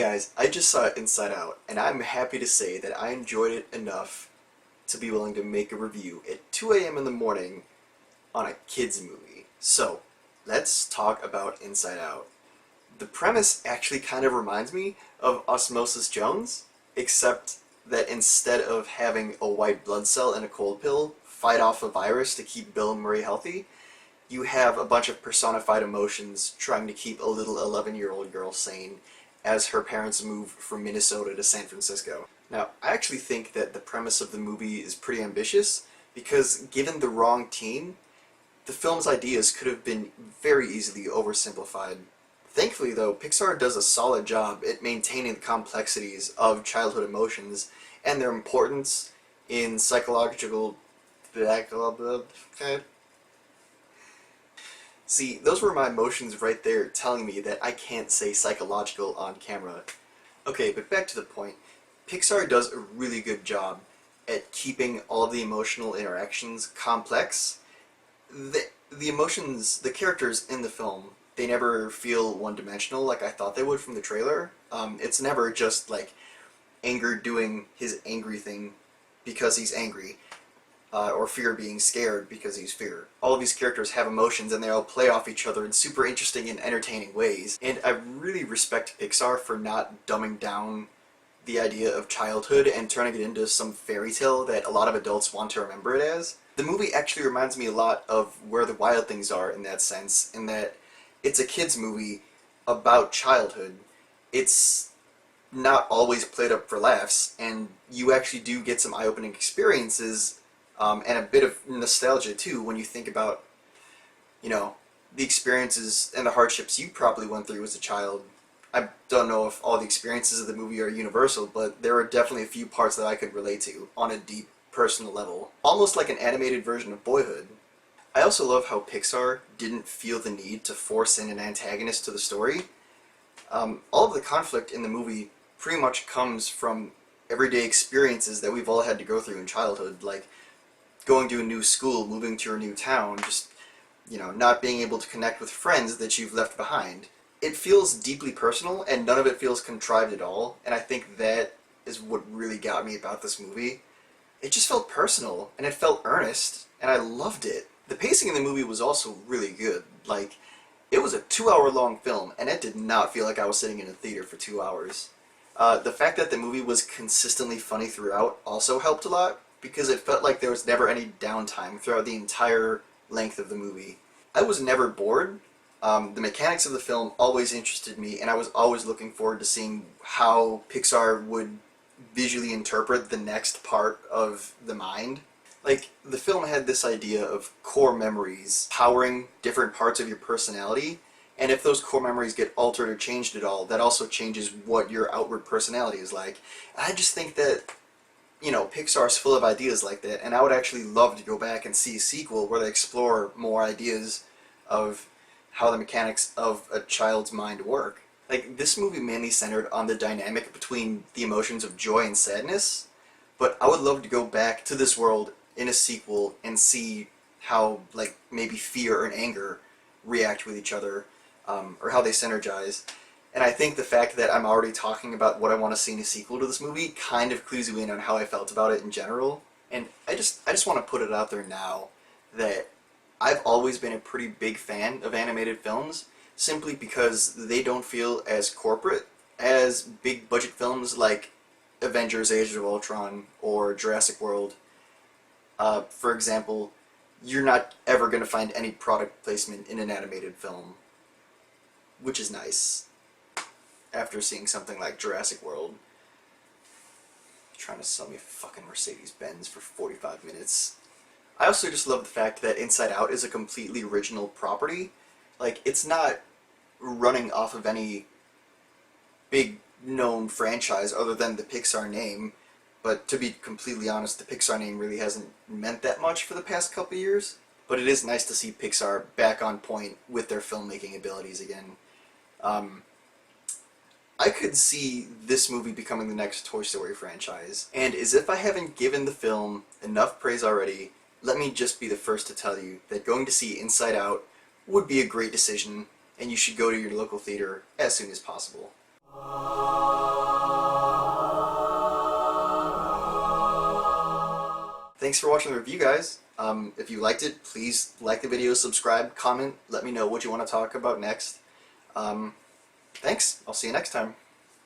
guys, I just saw Inside Out, and I'm happy to say that I enjoyed it enough to be willing to make a review at 2 a.m. in the morning on a kids movie. So, let's talk about Inside Out. The premise actually kind of reminds me of Osmosis Jones, except that instead of having a white blood cell and a cold pill fight off a virus to keep Bill Murray healthy, you have a bunch of personified emotions trying to keep a little 11-year-old girl sane as her parents move from Minnesota to San Francisco. Now, I actually think that the premise of the movie is pretty ambitious because given the wrong team, the film's ideas could have been very easily oversimplified. Thankfully though, Pixar does a solid job at maintaining the complexities of childhood emotions and their importance in psychological... See, those were my emotions right there telling me that I can't say psychological on camera. Okay, but back to the point. Pixar does a really good job at keeping all of the emotional interactions complex. The emotions, the characters in the film, they never feel one-dimensional like I thought they would from the trailer. It's never just like anger doing his angry thing because he's angry. Or fear being scared because he's fear. All of these characters have emotions and they all play off each other in super interesting and entertaining ways. And I really respect Pixar for not dumbing down the idea of childhood and turning it into some fairy tale that a lot of adults want to remember it as. The movie actually reminds me a lot of Where the Wild Things Are in that sense, in that it's a kid's movie about childhood. It's not always played up for laughs, and you actually do get some eye-opening experiences and a bit of nostalgia too when you think about, you know, the experiences and the hardships you probably went through as a child. I don't know if all the experiences of the movie are universal, but there are definitely a few parts that I could relate to on a deep personal level. Almost like an animated version of Boyhood. I also love how Pixar didn't feel the need to force in an antagonist to the story. All of the conflict in the movie pretty much comes from everyday experiences that we've all had to go through in childhood, like going to a new school, moving to a new town, just, you know, not being able to connect with friends that you've left behind. It feels deeply personal, and none of it feels contrived at all, and I think that is what really got me about this movie. It just felt personal, and it felt earnest, and I loved it. The pacing in the movie was also really good. Like, it was a 2-hour-long film, and it did not feel like I was sitting in a theater for 2 hours. The fact that the movie was consistently funny throughout also helped a lot, because it felt like there was never any downtime throughout the entire length of the movie. I was never bored. The mechanics of the film always interested me, and I was always looking forward to seeing how Pixar would visually interpret the next part of the mind. Like, the film had this idea of core memories powering different parts of your personality, and if those core memories get altered or changed at all, that also changes what your outward personality is like. I just think that, you know, Pixar's full of ideas like that, and I would actually love to go back and see a sequel where they explore more ideas of how the mechanics of a child's mind work. Like, this movie mainly centered on the dynamic between the emotions of joy and sadness, but I would love to go back to this world in a sequel and see how, like, maybe fear and anger react with each other, or how they synergize. And I think the fact that I'm already talking about what I want to see in a sequel to this movie kind of clues you in on how I felt about it in general. And I just want to put it out there now that I've always been a pretty big fan of animated films, simply because they don't feel as corporate as big budget films like Avengers: Age of Ultron or Jurassic World. For example, you're not ever going to find any product placement in an animated film, which is nice. After seeing something like Jurassic World. Trying to sell me a fucking Mercedes-Benz for 45 minutes. I also just love the fact that Inside Out is a completely original property. Like, it's not running off of any big known franchise other than the Pixar name, but to be completely honest, the Pixar name really hasn't meant that much for the past couple years. But it is nice to see Pixar back on point with their filmmaking abilities again. I could see this movie becoming the next Toy Story franchise, and as if I haven't given the film enough praise already, let me just be the first to tell you that going to see Inside Out would be a great decision, and you should go to your local theater as soon as possible. thanks for watching the review, guys. If you liked it, please like the video, subscribe, comment, let me know what you want to talk about next. Thanks. I'll see you next time.